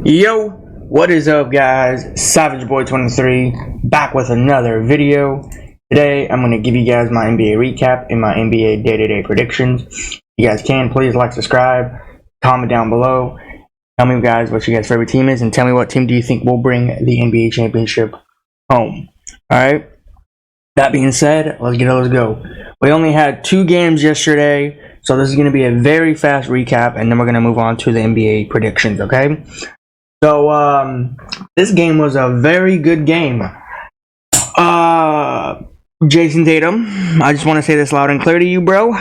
Yo, what is up, guys? Savage Boy 23 back with another video. Today I'm going to give you guys my NBA recap and my NBA day-to-day predictions. You guys can please like, subscribe, comment down below. Tell me, guys, what your guys' favorite team is, and tell me what team do you think will bring the NBA championship home. Alright, that being said, let's go. We only had 2 games yesterday, so this is going to be a very fast recap, and then we're going to move on to the NBA predictions, okay? So, this game was a very good game. Jason Tatum, I just want to say this loud and clear to you, bro.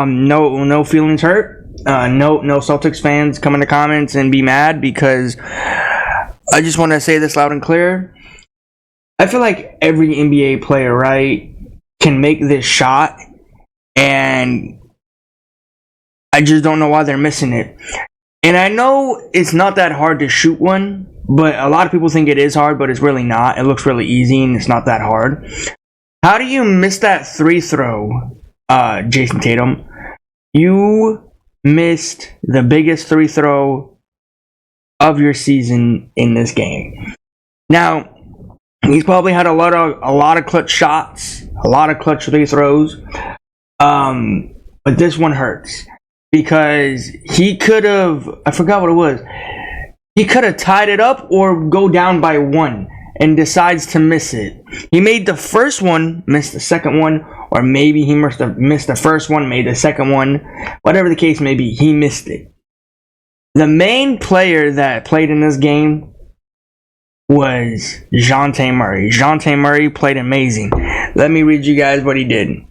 No feelings hurt. No Celtics fans come in the comments and be mad, because I just want to say this loud and clear. I feel like every NBA player, right, can make this shot, and I just don't know why they're missing it. And I know it's not that hard to shoot one, but a lot of people think it is hard, but it's really not. It looks really easy, and it's not that hard. How do you miss that 3 throw, Jason Tatum? You missed the biggest 3 throw of your season in this game. Now, he's probably had a lot of clutch shots, a lot of clutch 3 throws, but this one hurts. Because he could have, I forgot what it was. He could have tied it up or go down by 1 and decides to miss it. He made the first one, missed the second one, or maybe he must have missed the first one, made the second one. Whatever the case may be, he missed it. The main player that played in this game was Dejounte Murray. Dejounte Murray played amazing. Let me read you guys what he did.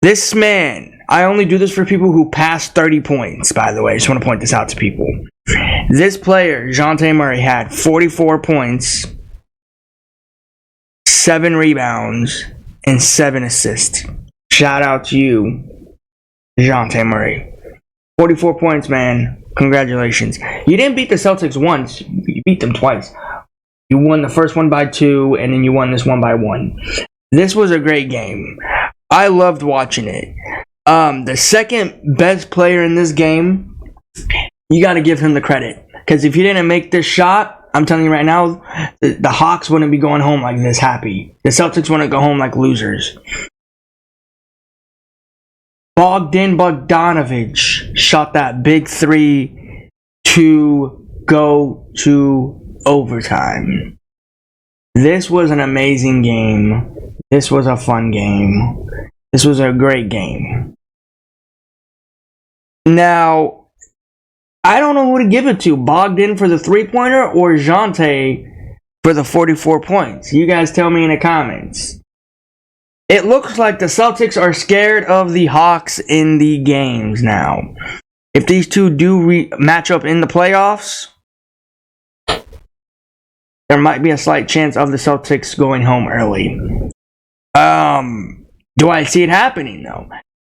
This man, I only do this for people who pass 30 points, by the way. I just want to point this out to people. This player, Dejounte Murray, had 44 points, 7 rebounds, and 7 assists. Shout out to you, Dejounte Murray. 44 points, man. Congratulations. You didn't beat the Celtics once. You beat them twice. You won the first one by 2, and then you won this one by 1. This was a great game. I loved watching it. The second best player in this game, you got to give him the credit. Because if he didn't make this shot, I'm telling you right now, the Hawks wouldn't be going home like this happy. The Celtics wouldn't go home like losers. Bogdan Bogdanovic shot that big 3 to go to overtime. This was an amazing game. This was a fun game. This was a great game. Now, I don't know who to give it to. Bogdan for the 3-pointer or Dejounte for the 44 points. You guys tell me in the comments. It looks like the Celtics are scared of the Hawks in the games now. If these two do match up in the playoffs, there might be a slight chance of the Celtics going home early. Do I see it happening, though?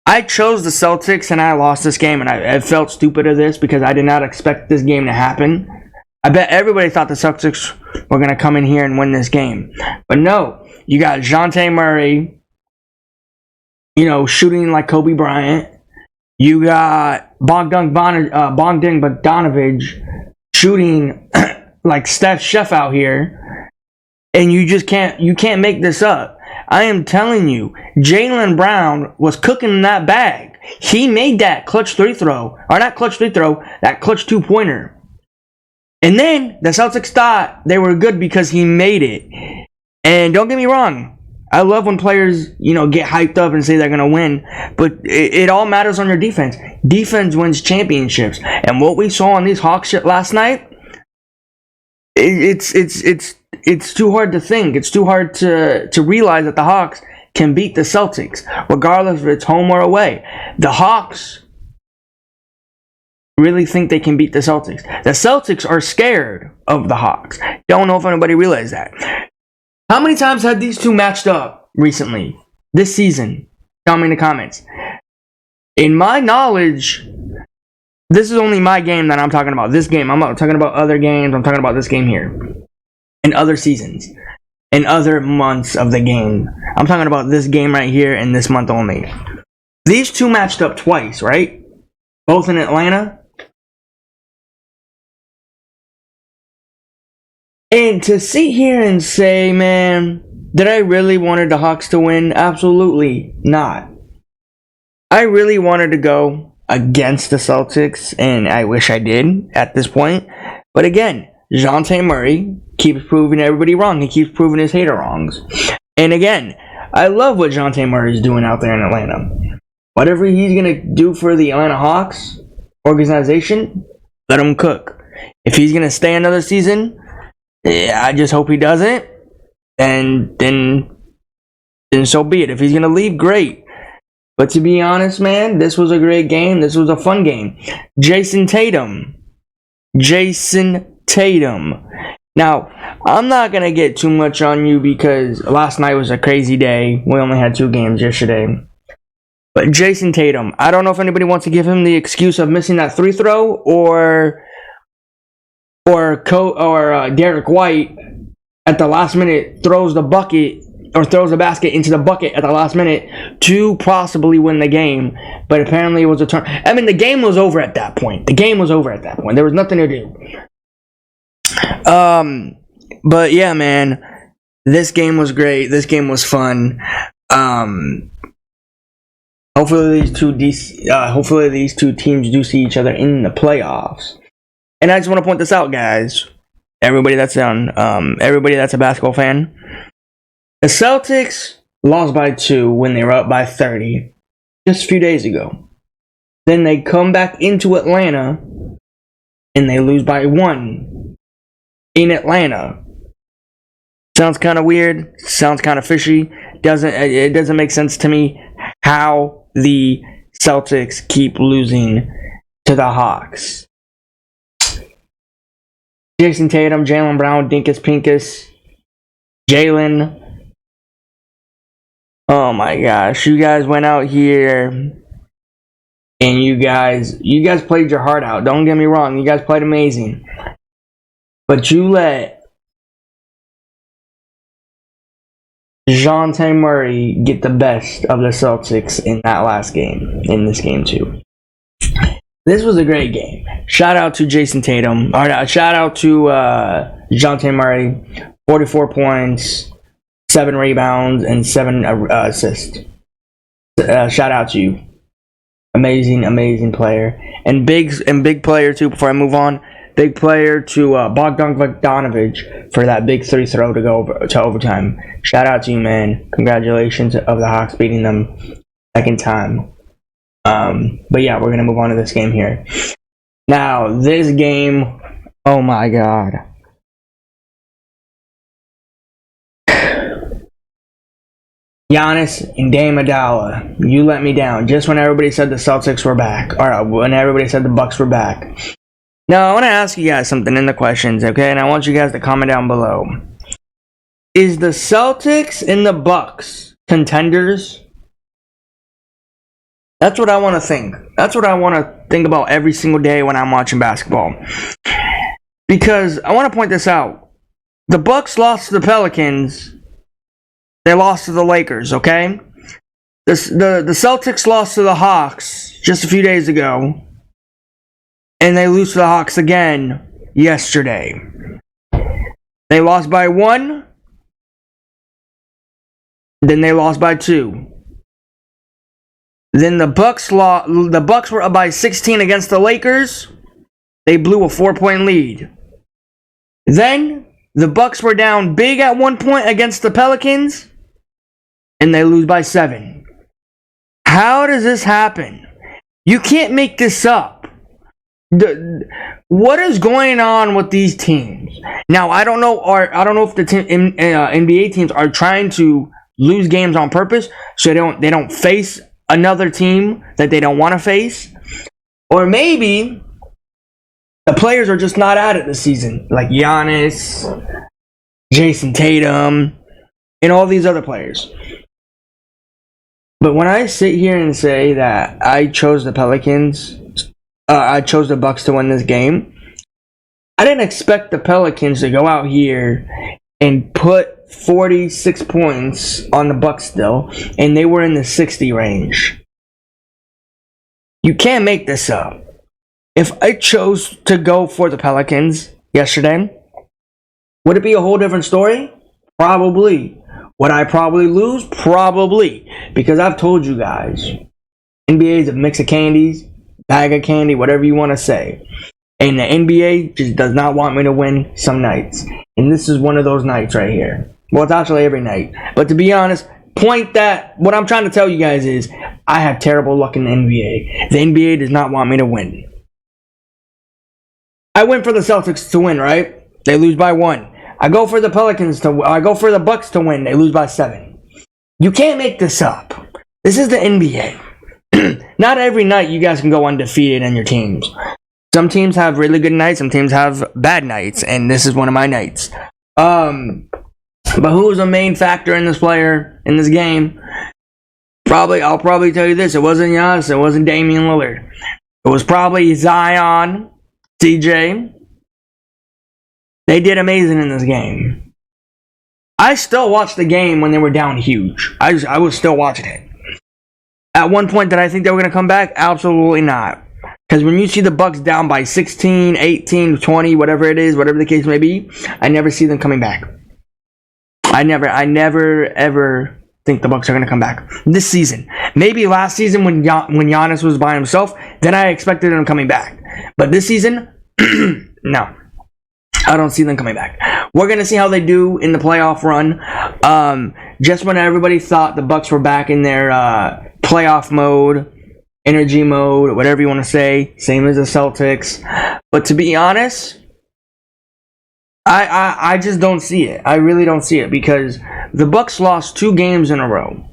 I chose the Celtics and I lost this game, and I felt stupid of this because I did not expect this game to happen. I bet everybody thought the Celtics were going to come in here and win this game. But no, you got Dejounte Murray, shooting like Kobe Bryant. You got Bogdan Bogdanovic shooting like Steph Chef out here. And you can't make this up. I am telling you, Jaylen Brown was cooking in that bag. He made that clutch 3 throw, or not clutch 3 throw, that clutch 2-pointer. And then the Celtics thought they were good because he made it. And don't get me wrong, I love when players, get hyped up and say they're gonna win, but it all matters on your defense. Defense wins championships, and what we saw on these Hawks shit last night, it's too hard to think. It's too hard to realize that the Hawks can beat the Celtics, regardless if it's home or away. The Hawks really think they can beat the Celtics. The Celtics are scared of the Hawks. Don't know if anybody realized that. How many times have these two matched up recently, this season? Tell me in the comments. In my knowledge, this is only my game that I'm talking about. This game. I'm not talking about other games. I'm talking about this game here. In other seasons, in other months of the game. I'm talking about this game right here in this month only. These two matched up twice, right? Both in Atlanta. And to sit here and say, man, did I really wanted the Hawks to win? Absolutely not. I really wanted to go against the Celtics, and I wish I did at this point. But again, DeJounte Murray keeps proving everybody wrong. He keeps proving his hater wrongs. And again, I love what DeJounte Murray is doing out there in Atlanta. Whatever he's going to do for the Atlanta Hawks organization, let him cook. If he's going to stay another season, I just hope he doesn't. And then so be it. If he's going to leave, great. But to be honest, man, this was a great game. This was a fun game. Jason Tatum. Now, I'm not going to get too much on you because last night was a crazy day. We only had 2 games yesterday. But Jason Tatum, I don't know if anybody wants to give him the excuse of missing that 3 throw or Derek White at the last minute throws the basket into the bucket at the last minute to possibly win the game. But apparently it was a turn. I mean, the game was over at that point. There was nothing to do. But yeah, man, this game was great. This game was fun. Hopefully these two teams do see each other in the playoffs. And I just want to point this out, guys. Everybody that's a basketball fan. The Celtics lost by 2 when they were up by 30 just a few days ago. Then they come back into Atlanta and they lose by 1 in Atlanta. Sounds kind of weird. Sounds kind of fishy. It doesn't make sense to me how the Celtics keep losing to the Hawks. Jason Tatum, Jaylen Brown, Dinkus Pinkus, Jalen. Oh my gosh, you guys went out here and you guys played your heart out. Don't get me wrong, you guys played amazing. But you let DeJounte Murray get the best of the Celtics in that last game, in this game too. This was a great game. Shout out to Jason Tatum. Shout out to DeJounte Murray. 44 points, 7 rebounds, and 7 assists. Shout out to you. Amazing player. And big player too, before I move on. Big player to Bogdan Bogdanovic for that big 3 throw to go to overtime. Shout out to you, man. Congratulations of the Hawks beating them second time. But yeah, we're going to move on to this game here. Now, this game, oh my god. Giannis and Dame Adala, you let me down just when everybody said the Celtics were back, or when everybody said the Bucks were back. Now, I want to ask you guys something in the questions, okay? And I want you guys to comment down below. Is the Celtics and the Bucks contenders? That's what I want to think. That's what I want to think about every single day when I'm watching basketball. Because I want to point this out. The Bucks lost to the Pelicans. They lost to the Lakers, okay? The Celtics lost to the Hawks just a few days ago. And they lose to the Hawks again yesterday. They lost by 1. Then they lost by 2. Then the Bucks were up by 16 against the Lakers. They blew a 4-point lead. Then the Bucks were down big at 1 point against the Pelicans, and they lose by 7. How does this happen? You can't make this up. What is going on with these teams? Now, I don't know if the NBA teams are trying to lose games on purpose so they don't face another team that they don't want to face, or maybe the players are just not at it this season, like Giannis, Jason Tatum, and all these other players. But when I sit here and say that I chose the Bucks to win this game, I didn't expect the Pelicans to go out here and put 46 points on the Bucks still, and they were in the 60 range. You can't make this up. If I chose to go for the Pelicans yesterday, Would it be a whole different story? Probably. Would I probably lose? Probably. Because I've told you guys, NBA is a mix of candies, bag of candy, whatever you want to say. And the NBA just does not want me to win some nights. And this is one of those nights right here. Well, it's actually every night. But to be honest, what I'm trying to tell you guys is, I have terrible luck in the NBA. The NBA does not want me to win. I went for the Celtics to win, right? They lose by 1. I go for the Bucks to win. They lose by 7. You can't make this up. This is the NBA. Not every night you guys can go undefeated in your teams. Some teams have really good nights. Some teams have bad nights, and this is one of my nights. But who's the main factor in this game? I'll probably tell you this. It wasn't Giannis. It wasn't Damian Lillard. It was probably Zion, CJ. They did amazing in this game. I still watched the game when they were down huge. I was still watching it. At one point, did I think they were going to come back? Absolutely not. Because when you see the Bucks down by 16, 18, 20, whatever it is, whatever the case may be, I never see them coming back. I never, ever think the Bucks are going to come back this season. Maybe last season when Giannis was by himself, then I expected them coming back. But this season, no. I don't see them coming back. We're going to see how they do in the playoff run. Just when everybody thought the Bucks were back in their playoff mode, energy mode, whatever you want to say, same as the Celtics. But to be honest, I just don't see it. I really don't see it, because the Bucks lost 2 games in a row.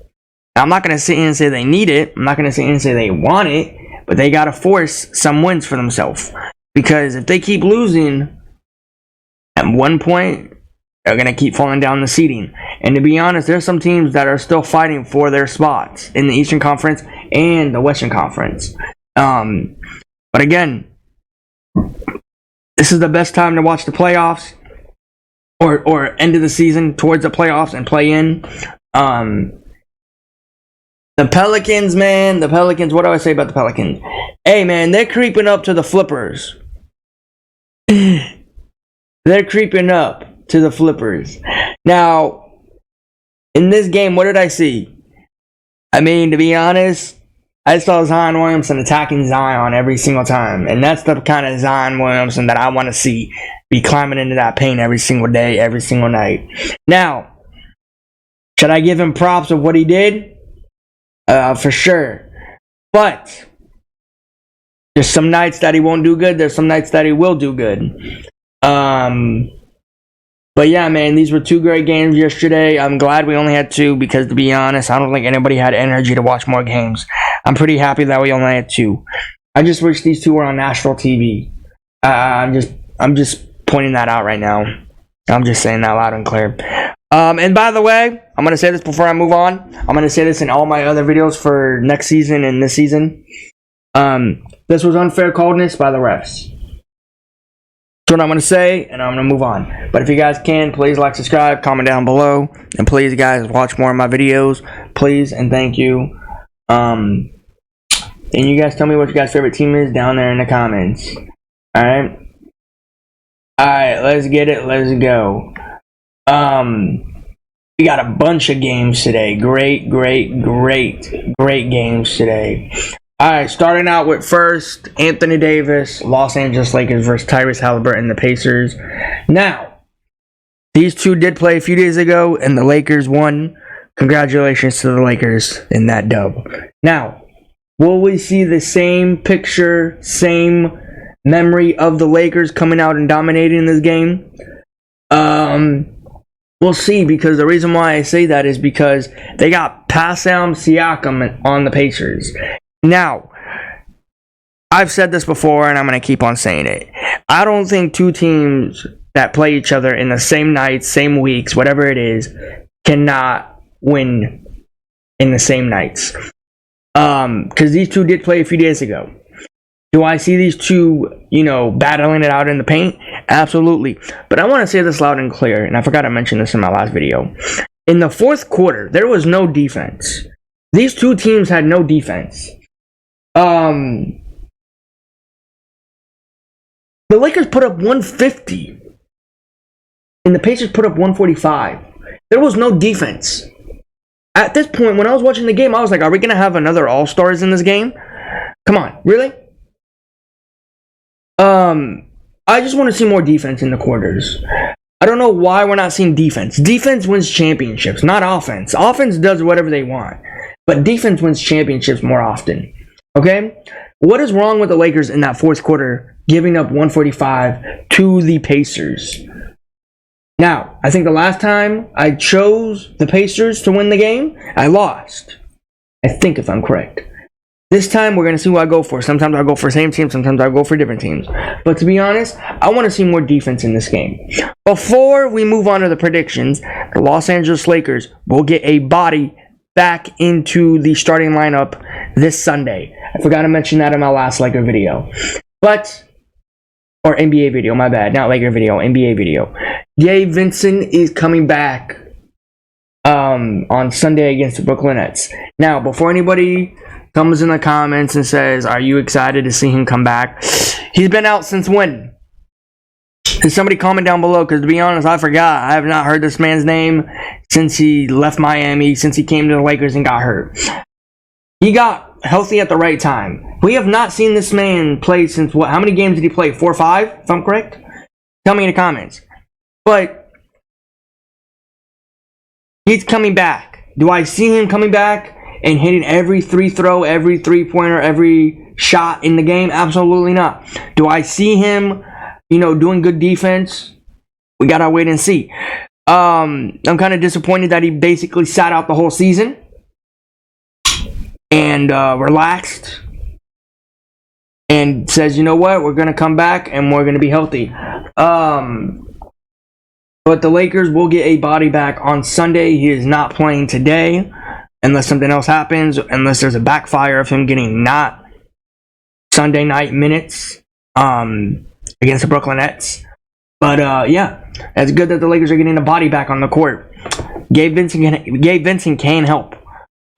Now, I'm not going to sit here and say they need it. I'm not going to sit here and say they want it. But they got to force some wins for themselves. Because if they keep losing, at one point, they're going to keep falling down the seeding. And to be honest, there's some teams that are still fighting for their spots in the Eastern Conference and the Western Conference. But again, this is the best time to watch the playoffs, or end of the season towards the playoffs and play in. The Pelicans, man. The Pelicans, what do I say about the Pelicans? Hey, man, they're creeping up to the Flippers. They're creeping up to the Flippers. Now, in this game, what did I see? I mean, to be honest, I saw Zion Williamson attacking Zion every single time. And that's the kind of Zion Williamson that I want to see be climbing into that paint every single day, every single night. Now, should I give him props of what he did? For sure. But there's some nights that he won't do good. There's some nights that he will do good. But yeah, man, these were 2 great games yesterday. I'm glad we only had 2, because to be honest, I don't think anybody had energy to watch more games. I'm pretty happy that we only had 2. I just wish these 2 were on national TV. I'm just pointing that out right now. I'm just saying that loud and clear. And by the way, I'm going to say this before I move on. I'm going to say this in all my other videos for next season and this season. This was unfair coldness by the refs. That's what I'm going to say, and I'm going to move on. But if you guys can, please like, subscribe, comment down below. And please, guys, watch more of my videos. Please and thank you. And you guys tell me what your guys' favorite team is down there in the comments. Alright? Alright, let's get it. Let's go. We got a bunch of games today. Great games today. Alright, starting out with first, Anthony Davis, Los Angeles Lakers versus Tyrese Halliburton, the Pacers. Now, these 2 did play a few days ago, and the Lakers won. Congratulations to the Lakers in that dub. Now, will we see the same picture, same memory of the Lakers coming out and dominating this game? We'll see, because the reason why I say that is because they got Pascal Siakam on the Pacers. Now, I've said this before, and I'm going to keep on saying it. I don't think 2 teams that play each other in the same nights, same weeks, whatever it is, cannot win in the same nights. Because these 2 did play a few days ago. Do I see these 2, battling it out in the paint? Absolutely. But I want to say this loud and clear, and I forgot to mention this in my last video. In the 4th quarter, there was no defense. These 2 teams had no defense. The Lakers put up 150. and the Pacers put up 145. There was no defense. At this point, when I was watching the game, I was like, are we going to have another All-Stars in this game? Come on, really? I just want to see more defense in the quarters. I don't know why we're not seeing defense. Defense wins championships, not offense. Offense does whatever they want, but defense wins championships more often. Okay? What is wrong with the Lakers in that fourth quarter, giving up 145 to the Pacers? Now, I think the last time I chose the Pacers to win the game, I lost. I think, if I'm correct. This time, we're going to see who I go for. Sometimes I'll go for the same team. Sometimes I'll go for different teams. But to be honest, I want to see more defense in this game. Before we move on to the predictions, the Los Angeles Lakers will get a body back into the starting lineup this Sunday. I forgot to mention that in my last Laker video. Or NBA video, my bad. Not Laker video, NBA video. Gabe Vincent is coming back on Sunday against the Brooklyn Nets. Now, before anybody comes in the comments and says, are you excited to see him come back? He's been out since when? Can somebody comment down below? Because to be honest, I forgot. I have not heard this man's name since he left Miami, since he came to the Lakers and got hurt. He got healthy at the right time. We have not seen this man play since what? How many games did he play? 4 or 5, if I'm correct? Tell me in the comments. But he's coming back. Do I see him coming back and hitting every free throw, every three-pointer, every shot in the game? Absolutely not. Do I see him, doing good defense? We gotta wait and see. I'm kind of disappointed that he basically sat out the whole season and relaxed and says, you know what, we're gonna come back and we're gonna be healthy. But the Lakers will get a body back on Sunday. He is not playing today. Unless something else happens, unless there's a backfire of him getting not Sunday night minutes against the Brooklyn Nets. But yeah, it's good that the Lakers are getting a body back on the court. Gabe Vincent can help.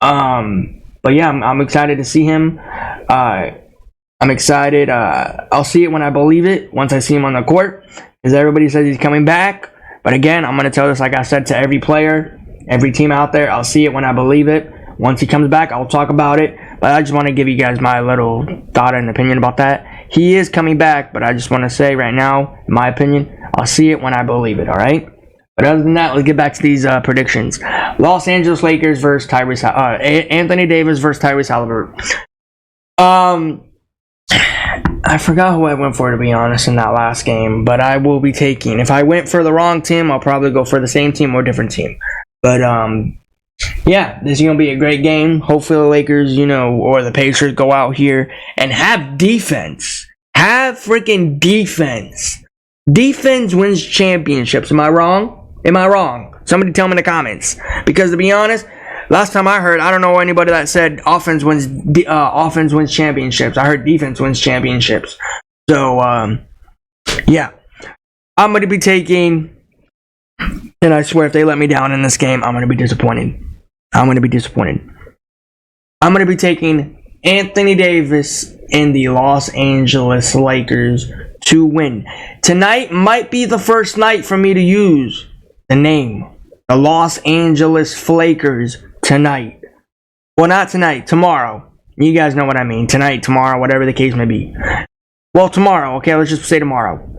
But yeah, I'm excited to see him. I'm excited. I'll see it when I believe it, once I see him on the court, because everybody says he's coming back. But again, I'm going to tell this, like I said, to every player, every team out there. I'll see it when I believe it. Once he comes back, I'll talk about it. But I just want to give you guys my little thought and opinion about that. He is coming back, but I just want to say right now, in my opinion, I'll see it when I believe it, all right? But other than that, let's get back to these predictions. Los Angeles Lakers versus Anthony Davis versus Tyrese Halliburton. I forgot who I went for, to be honest, in that last game. But I will be taking, if I went for the wrong team, I'll probably go for the same team or different team. But, yeah, this is going to be a great game. Hopefully the Lakers, or the Pacers go out here and have defense. Have freaking defense. Defense wins championships. Am I wrong? Am I wrong? Somebody tell me in the comments. Because to be honest, last time I heard, I don't know anybody that said offense wins championships. I heard defense wins championships. So, yeah. I'm going to be taking... And I swear, if they let me down in this game, I'm going to be disappointed. I'm going to be taking Anthony Davis and the Los Angeles Lakers to win. Tonight might be the first night for me to use the name, the Los Angeles Lakers, tonight. Well, not tonight, tomorrow. You guys know what I mean. Tonight, tomorrow, whatever the case may be. Well, tomorrow, okay? Let's just say tomorrow.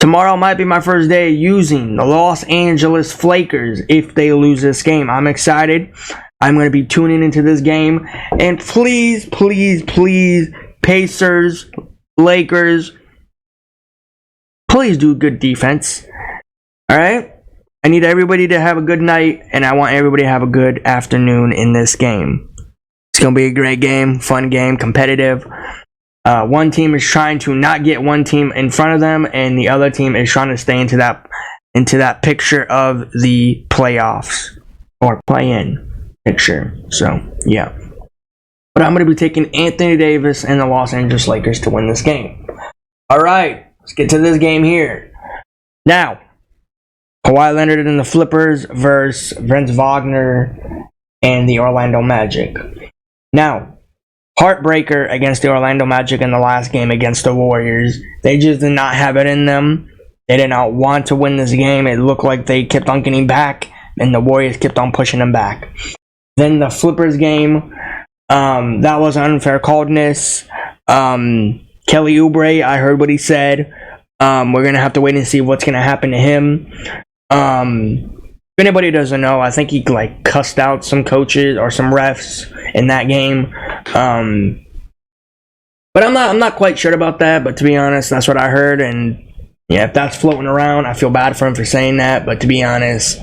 Tomorrow might be my first day using the Los Angeles Lakers if they lose this game. I'm excited. I'm going to be tuning into this game. And please, please, please, Pacers, Lakers, please do good defense. All right? I need everybody to have a good night, and I want everybody to have a good afternoon in this game. It's going to be a great game, fun game, competitive. One team is trying to not get one team in front of them, and the other team is trying to stay into that picture of the playoffs or play-in picture. So, yeah. But I'm going to be taking Anthony Davis and the Los Angeles Lakers to win this game. All right, let's get to this game here. Now, Kawhi Leonard and the Flippers versus Vince Wagner and the Orlando Magic. Now, heartbreaker against the Orlando Magic in the last game against the Warriors. They just did not have it in them. They did not want to win this game. It looked like they kept on getting back, and the Warriors kept on pushing them back. Then the Flippers game, that was an unfair calledness. Kelly Oubre, I heard what he said. We're going to have to wait and see what's going to happen to him. If anybody doesn't know, I think he cussed out some coaches or some refs in that game. But I'm not quite sure about that, but to be honest, that's what I heard. And yeah, if that's floating around, I feel bad for him for saying that. But to be honest,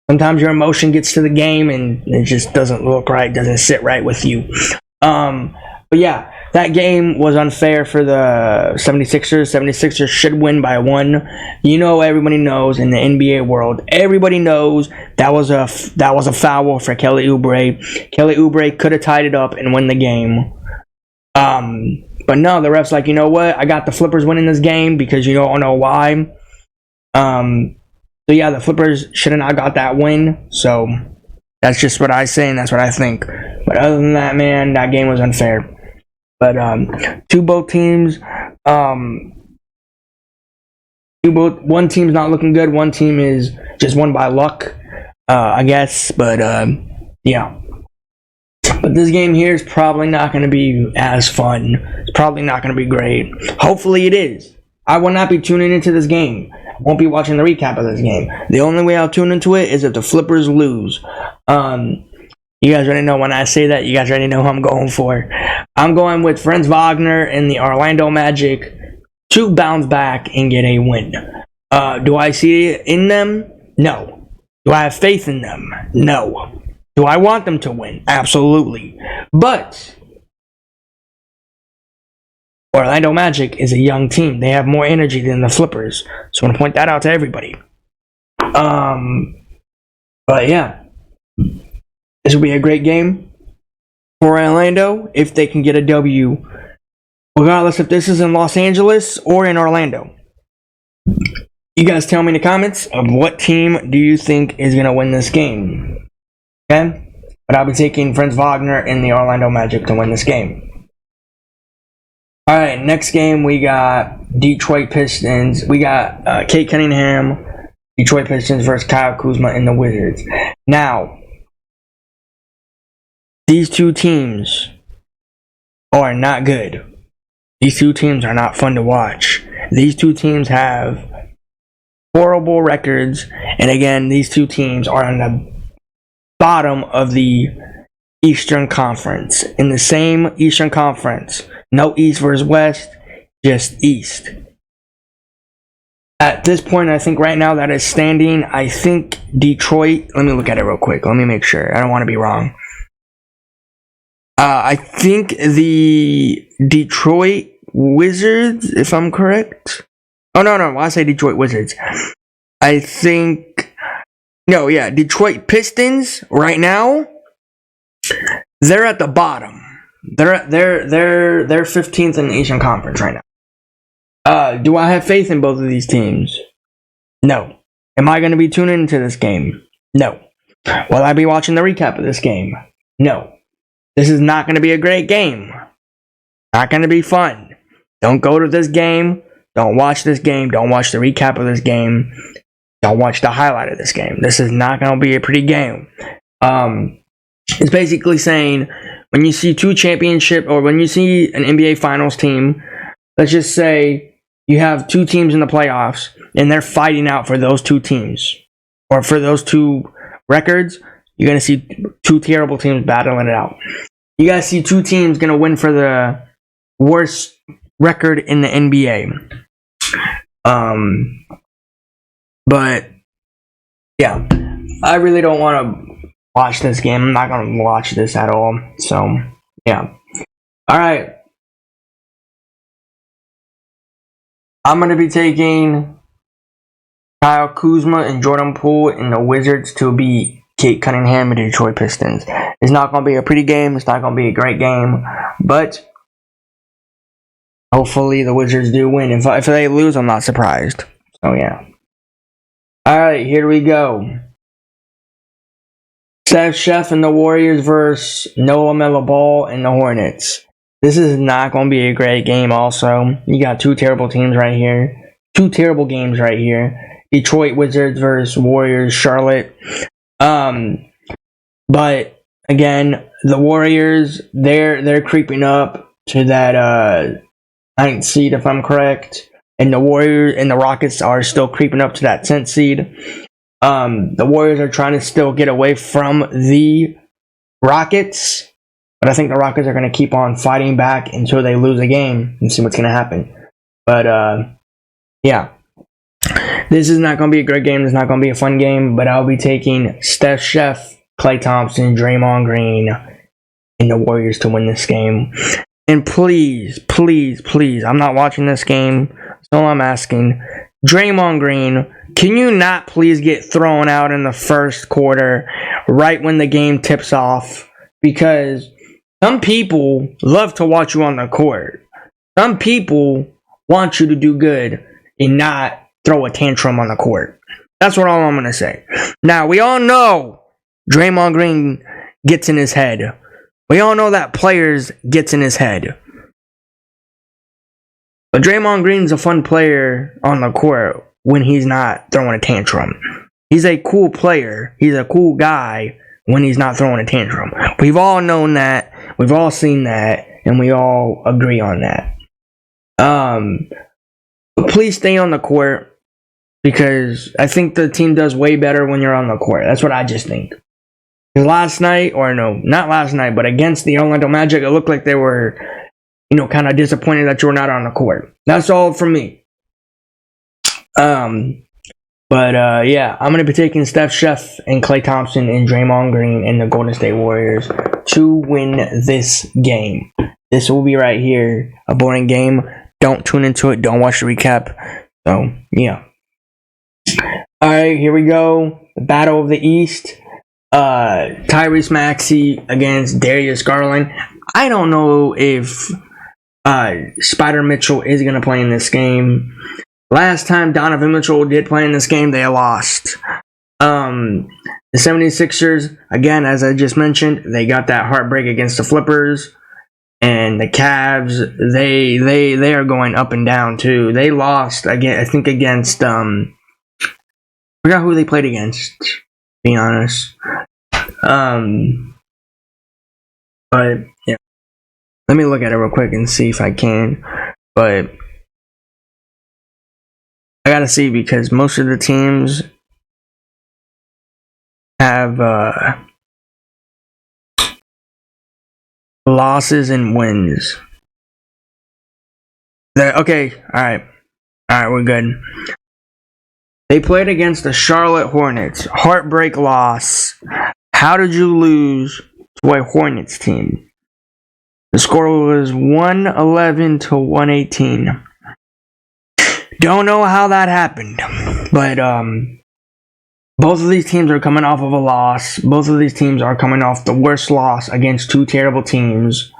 sometimes your emotion gets to the game and it just doesn't look right, doesn't sit right with you. But yeah, that game was unfair for the 76ers. 76ers should win by 1. Everybody knows in the NBA world, everybody knows that was a foul for Kelly Oubre. Kelly Oubre could have tied it up and win the game. But no, the ref's like, you know what? I got the Flippers winning this game because you don't know why. So yeah, the Flippers should have not got that win. So that's just what I say and that's what I think. But other than that, man, that game was unfair. But both teams, one team's not looking good. One team is just won by luck, I guess. But yeah. But this game here is probably not going to be as fun. It's probably not going to be great. Hopefully it is. I will not be tuning into this game. I won't be watching the recap of this game. The only way I'll tune into it is if the Flippers lose. You guys already know when I say that. You guys already know who I'm going for. I'm going with Franz Wagner and the Orlando Magic to bounce back and get a win. Do I see it in them? No. Do I have faith in them? No. Do I want them to win? Absolutely. But Orlando Magic is a young team. They have more energy than the Flippers. So I want to point that out to everybody. But yeah. This will be a great game for Orlando if they can get a W, regardless if this is in Los Angeles or in Orlando. You guys tell me in the comments of what team do you think is going to win this game. Okay? But I'll be taking Franz Wagner and the Orlando Magic to win this game. Alright, next game we got Detroit Pistons. We got Cade Cunningham, Detroit Pistons versus Kyle Kuzma and the Wizards. Now, these two teams are not good. These two teams are not fun to watch. These two teams have horrible records. And again, these two teams are on the bottom of the Eastern Conference. In the same Eastern Conference. No East versus West, just East. At this point, I think right now that is standing, I think Detroit, let me look at it real quick. Let me make sure. I don't want to be wrong. I think the Detroit Wizards, if I'm correct. Oh, no. Why I say Detroit Wizards? I think... No, yeah. Detroit Pistons, right now, they're at the bottom. They're 15th in the Eastern Conference right now. Do I have faith in both of these teams? No. Am I going to be tuning into this game? No. Will I be watching the recap of this game? No. This is not going to be a great game. Not going to be fun. Don't go to this game. Don't watch this game. Don't watch the recap of this game. Don't watch the highlight of this game. This is not going to be a pretty game. It's basically saying when you see two championship or when you see an NBA Finals team, let's just say you have two teams in the playoffs and they're fighting out for those two teams or for those two records. You're going to see two terrible teams battling it out. You guys see two teams going to win for the worst record in the NBA. But, yeah. I really don't want to watch this game. I'm not going to watch this at all. So, yeah. Alright. I'm going to be taking Kyle Kuzma and Jordan Poole and the Wizards to beat Cade Cunningham and the Detroit Pistons. It's not going to be a pretty game. It's not going to be a great game. But hopefully the Wizards do win. If they lose, I'm not surprised. So, yeah. Alright, here we go. Steph Chef and the Warriors versus Noah LaMelo Ball and the Hornets. This is not going to be a great game also. You got two terrible teams right here. two terrible games right here. Detroit Wizards versus Warriors, Charlotte. But again, the Warriors, they're creeping up to that 9th seed, if I'm correct. And the Warriors and the Rockets are still creeping up to that 10th seed. The Warriors are trying to still get away from the Rockets. But I think the Rockets are going to keep on fighting back until they lose a game and see what's going to happen. But, yeah. This is not going to be a great game. It's not going to be a fun game. But I'll be taking Steph Chef, Klay Thompson, Draymond Green, and the Warriors to win this game. And please, please, please, I'm not watching this game. So I'm asking, Draymond Green, can you not please get thrown out in the first quarter right when the game tips off? Because some people love to watch you on the court. Some people want you to do good and not throw a tantrum on the court. That's what all I'm going to say. Now, we all know Draymond Green gets in his head. We all know that players gets in his head. But Draymond Green's a fun player on the court when he's not throwing a tantrum. He's a cool player. He's a cool guy when he's not throwing a tantrum. We've all known that. We've all seen that. And we all agree on that. But please stay on the court, because I think the team does way better when you're on the court. That's what I just think. Last night, or no, not last night, but against the Orlando Magic, it looked like they were, kind of disappointed that you were not on the court. That's all from me. Yeah, I'm going to be taking Steph Chef and Klay Thompson and Draymond Green and the Golden State Warriors to win this game. This will be right here, a boring game. Don't tune into it. Don't watch the recap. So, yeah. All right, here we go. The Battle of the East. Tyrese Maxey against Darius Garland. I don't know if Spider Mitchell is going to play in this game. Last time Donovan Mitchell did play in this game, they lost. The 76ers, again, as I just mentioned, they got that heartbreak against the Flippers. And the Cavs, they are going up and down too. They lost again, I think, against I forgot who they played against, to be honest. But yeah, let me look at it real quick and see if I can. But I gotta see, because most of the teams have losses and wins. Okay, alright, we're good. They played against the Charlotte Hornets. Heartbreak loss. How did you lose to a Hornets team? The score was 111 to 118. Don't know how that happened. But both of these teams are coming off of a loss. Both of these teams are coming off the worst loss against two terrible teams.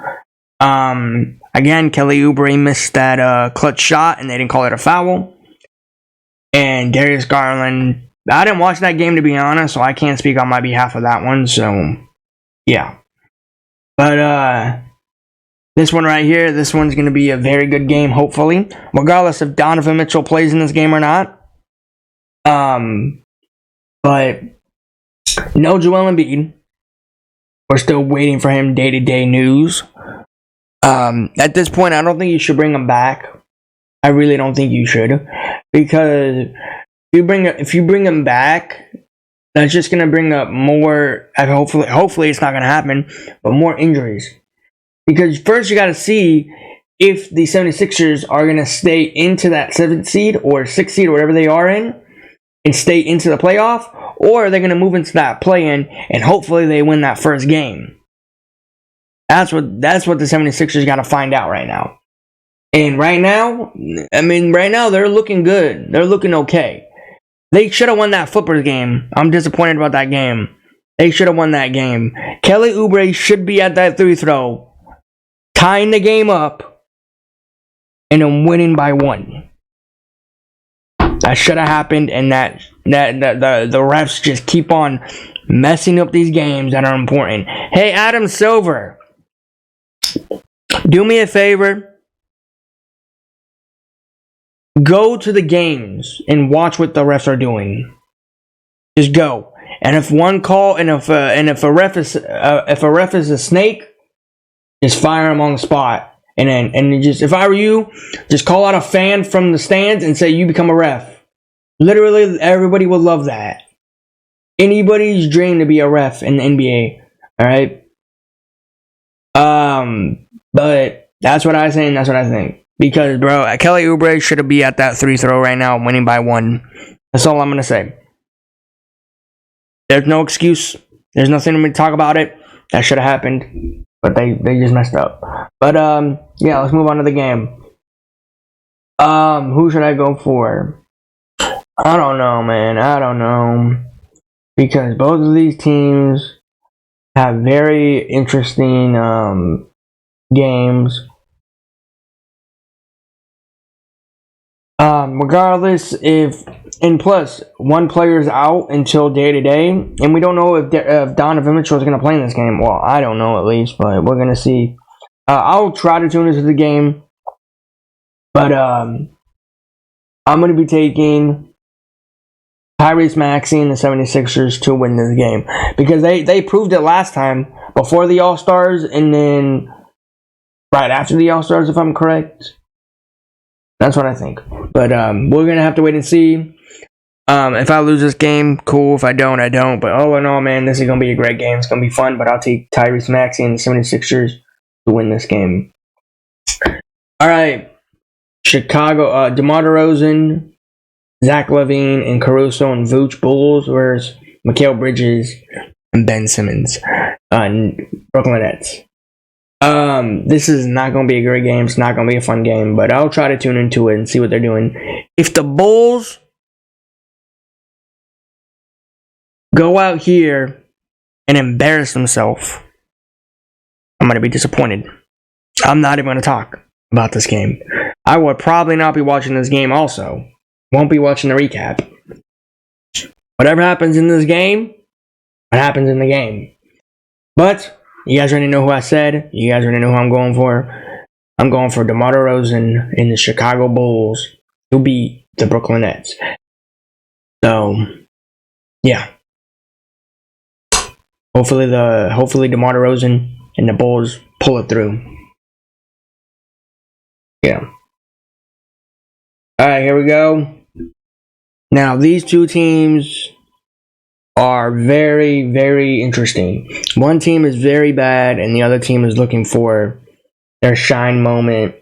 Again, Kelly Oubre missed that clutch shot, and they didn't call it a foul. And Darius Garland, I didn't watch that game, to be honest, so I can't speak on my behalf of that one. So, yeah. But this one right here, this one's going to be a very good game, hopefully. Regardless if Donovan Mitchell plays in this game or not. But no Joel Embiid. We're still waiting for him day-to-day news. At this point, I don't think you should bring him back. I really don't think you should. Because if you bring him back, that's just going to bring up more, hopefully it's not going to happen, but more injuries. Because first you got to see if the 76ers are going to stay into that 7th seed or 6th seed or whatever they are in and stay into the playoff, or are they going to move into that play-in and hopefully they win that first game. That's what the 76ers got to find out right now. And right now, they're looking good. They're looking okay. They should have won that Flippers game. I'm disappointed about that game. They should have won that game. Kelly Oubre should be at that 3-throw, tying the game up, and then winning by 1. That should have happened, and that the refs just keep on messing up these games that are important. Hey, Adam Silver, do me a favor. Go to the games and watch what the refs are doing. Just go. And if one call, and if a ref is a snake, just fire him on the spot. And just, if I were you, just call out a fan from the stands and say you become a ref. Literally, everybody would love that. Anybody's dream to be a ref in the NBA. All right. But that's what I say, and that's what I think. Because, bro, Kelly Oubre should be at that free throw right now, winning by 1. That's all I'm gonna say. There's no excuse. There's nothing to talk about it. That should have happened, but they just messed up. But yeah, let's move on to the game. Who should I go for? I don't know, man. I don't know, because both of these teams have very interesting games. Regardless, and plus, one player's out until day to day, and we don't know if Donovan Mitchell is going to play in this game. Well, I don't know at least, but we're going to see. I'll try to tune into the game, but I'm going to be taking Tyrese Maxey and the 76ers to win this game, because they proved it last time before the All-Stars, and then right after the All-Stars, if I'm correct. That's what I think. But we're going to have to wait and see. If I lose this game, cool. If I don't, I don't. But all in all, man, this is going to be a great game. It's going to be fun. But I'll take Tyrese Maxey and the 76ers to win this game. All right. Chicago, DeMar DeRozan, Zach LaVine, and Caruso and Vooch Bulls. Whereas Mikal Bridges and Ben Simmons. Brooklyn Nets. This is not going to be a great game. It's not going to be a fun game, but I'll try to tune into it and see what they're doing. If the Bulls go out here and embarrass themselves, I'm going to be disappointed. I'm not even going to talk about this game. I will probably not be watching this game also. Won't be watching the recap. Whatever happens in this game, what happens in the game. But you guys already know who I said. You guys already know who I'm going for. I'm going for DeMar DeRozan in the Chicago Bulls to beat the Brooklyn Nets. So, yeah. Hopefully DeMar DeRozan and the Bulls pull it through. Yeah. Alright, here we go. Now, these two teams are very, very interesting. One team is very bad, and the other team is looking for their shine moment,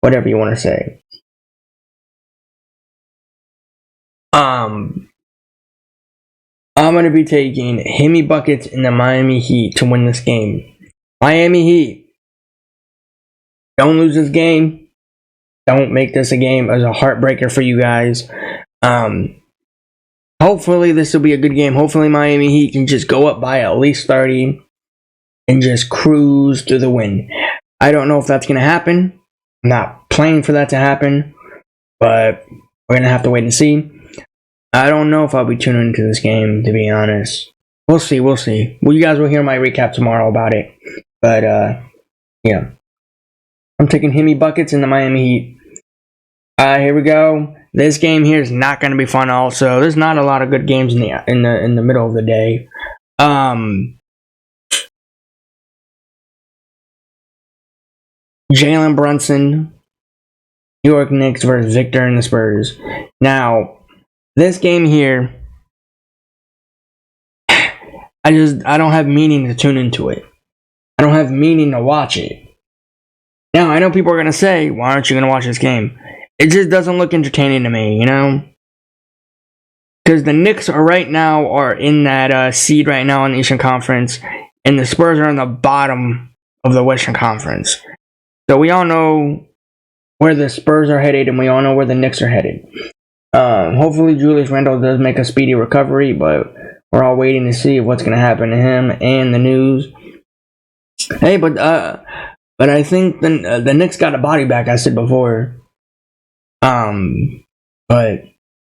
whatever you want to say. I'm going to be taking Hemi Buckets in the Miami Heat to win this game. Miami Heat, don't lose this game. Don't make this a game as a heartbreaker for you guys. Hopefully this will be a good game. Hopefully Miami Heat can just go up by at least 30 and just cruise to the win. I don't know if that's going to happen. I'm not planning for that to happen, but we're going to have to wait and see. I don't know if I'll be tuning into this game, to be honest. We'll see. Well, you guys will hear my recap tomorrow about it. But, yeah. I'm taking Hemi Buckets in the Miami Heat. Here we go. This game here is not going to be fun. Also, there's not a lot of good games in the middle of the day. Jalen Brunson, New York Knicks versus Victor and the Spurs. Now, this game here, I don't have meaning to tune into it. I don't have meaning to watch it. Now, I know people are going to say, why aren't you going to watch this game? It just doesn't look entertaining to me, you know? Because the Knicks are in that seed right now in the Eastern Conference, and the Spurs are in the bottom of the Western Conference. So we all know where the Spurs are headed, and we all know where the Knicks are headed. Hopefully Julius Randle does make a speedy recovery, but we're all waiting to see what's going to happen to him and the news. Hey, but I think the Knicks got a body back, I said before. But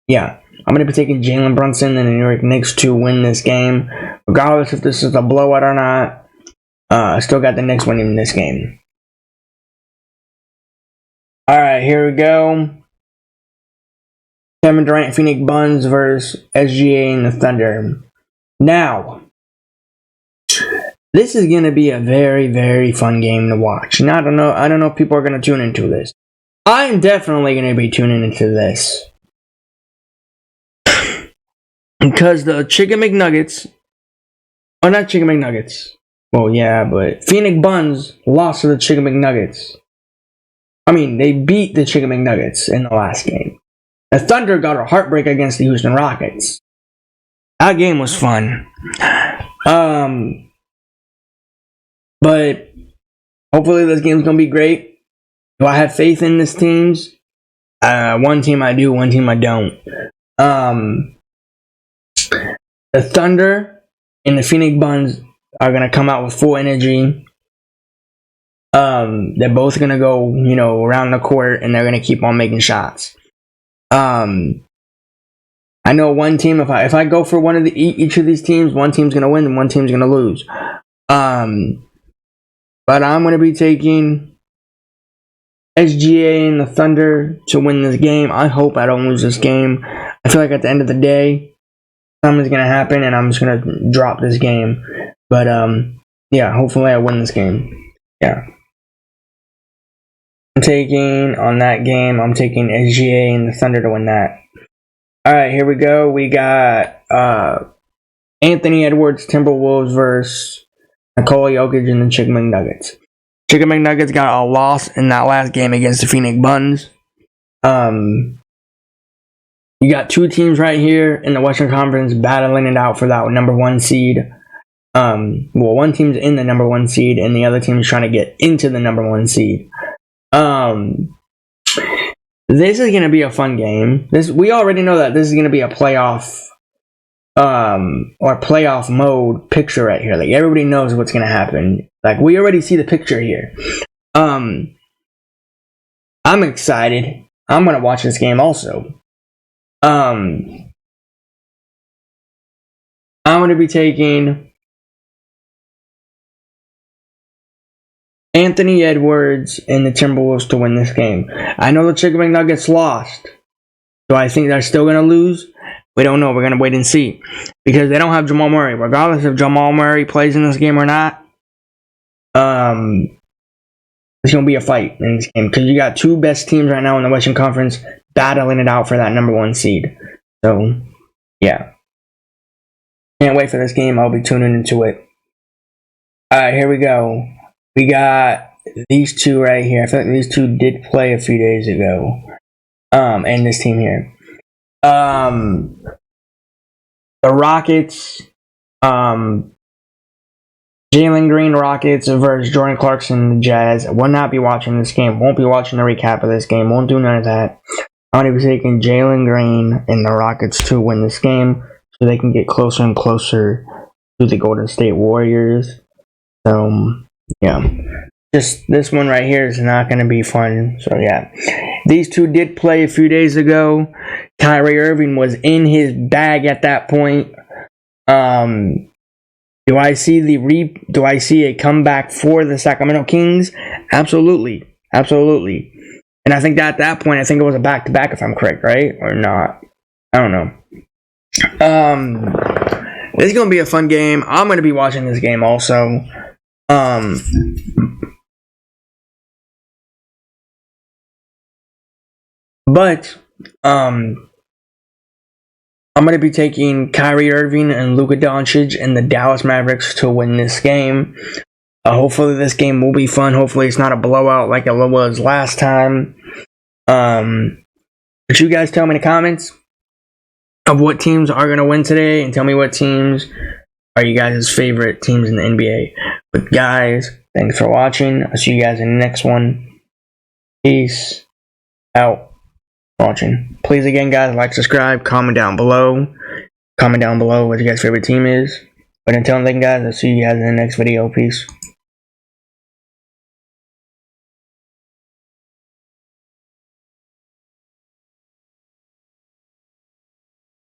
yeah, I'm going to be taking Jalen Brunson and the New York Knicks to win this game. Regardless if this is a blowout or not, I still got the Knicks winning this game. Alright, here we go. Kevin Durant, Phoenix Suns versus SGA and the Thunder. Now, this is going to be a very, very fun game to watch. And I don't know if people are going to tune into this. I'm definitely going to be tuning into this. Because the Chicken McNuggets, or not Chicken McNuggets. Well, yeah, but Phoenix Suns lost to the Chicken McNuggets. I mean, they beat the Chicken McNuggets in the last game. The Thunder got a heartbreak against the Houston Rockets. That game was fun. But hopefully this game's going to be great. Do I have faith in this teams? One team I do, one team I don't. The Thunder and the Phoenix Suns are going to come out with full energy. They're both going to go, around the court, and they're going to keep on making shots. I know one team, if I go for one of each of these teams, one team's going to win and one team's going to lose. But I'm going to be taking SGA and the Thunder to win this game. I hope I don't lose this game. I feel like at the end of the day, something's going to happen and I'm just going to drop this game. But, yeah, hopefully I win this game. Yeah. I'm taking SGA and the Thunder to win that. Alright, here we go. We got Anthony Edwards, Timberwolves versus Nikola Jokic and the Chicken McNuggets. Chicken McNuggets got a loss in that last game against the Phoenix Suns. You got two teams right here in the Western Conference battling it out for that number one seed. One team's in the number one seed and the other team is trying to get into the number one seed. This is going to be a fun game. We already know that this is going to be a playoff or playoff mode picture right here. Like, everybody knows what's going to happen. Like, we already see the picture here. I'm excited. I'm going to watch this game also. I'm going to be taking Anthony Edwards and the Timberwolves to win this game. I know the Chicken McNuggets lost. Do I think they're still going to lose? We don't know. We're going to wait and see. Because they don't have Jamal Murray. Regardless if Jamal Murray plays in this game or not, it's going to be a fight in this game. Because you got two best teams right now in the Western Conference battling it out for that number one seed. So, yeah. Can't wait for this game. I'll be tuning into it. Alright, here we go. We got these two right here. I feel like these two did play a few days ago. And this team here. The Rockets, Jalen Green Rockets versus Jordan Clarkson the Jazz. Will not be watching this game. Won't be watching the recap of this game. Won't do none of that. I'm going to be taking Jalen Green and the Rockets to win this game so they can get closer and closer to the Golden State Warriors. So, yeah. Just this one right here is not going to be fun. So, yeah. These two did play a few days ago. Kyrie Irving was in his bag at that point. Do I see a comeback for the Sacramento Kings? Absolutely. Absolutely. And I think that at that point, I think it was a back-to-back, if I'm correct, right? Or not. I don't know. It's going to be a fun game. I'm going to be watching this game also. But I'm going to be taking Kyrie Irving and Luka Doncic and the Dallas Mavericks to win this game. Hopefully this game will be fun. Hopefully it's not a blowout like it was last time. But you guys tell me in the comments of what teams are going to win today, and tell me what teams are you guys' favorite teams in the NBA. But guys, thanks for watching. I'll see you guys in the next one. Peace out. Watching. Please again, guys, like, subscribe, comment down below. Comment down below what your guys' favorite team is. But until then, guys, I'll see you guys in the next video. Peace.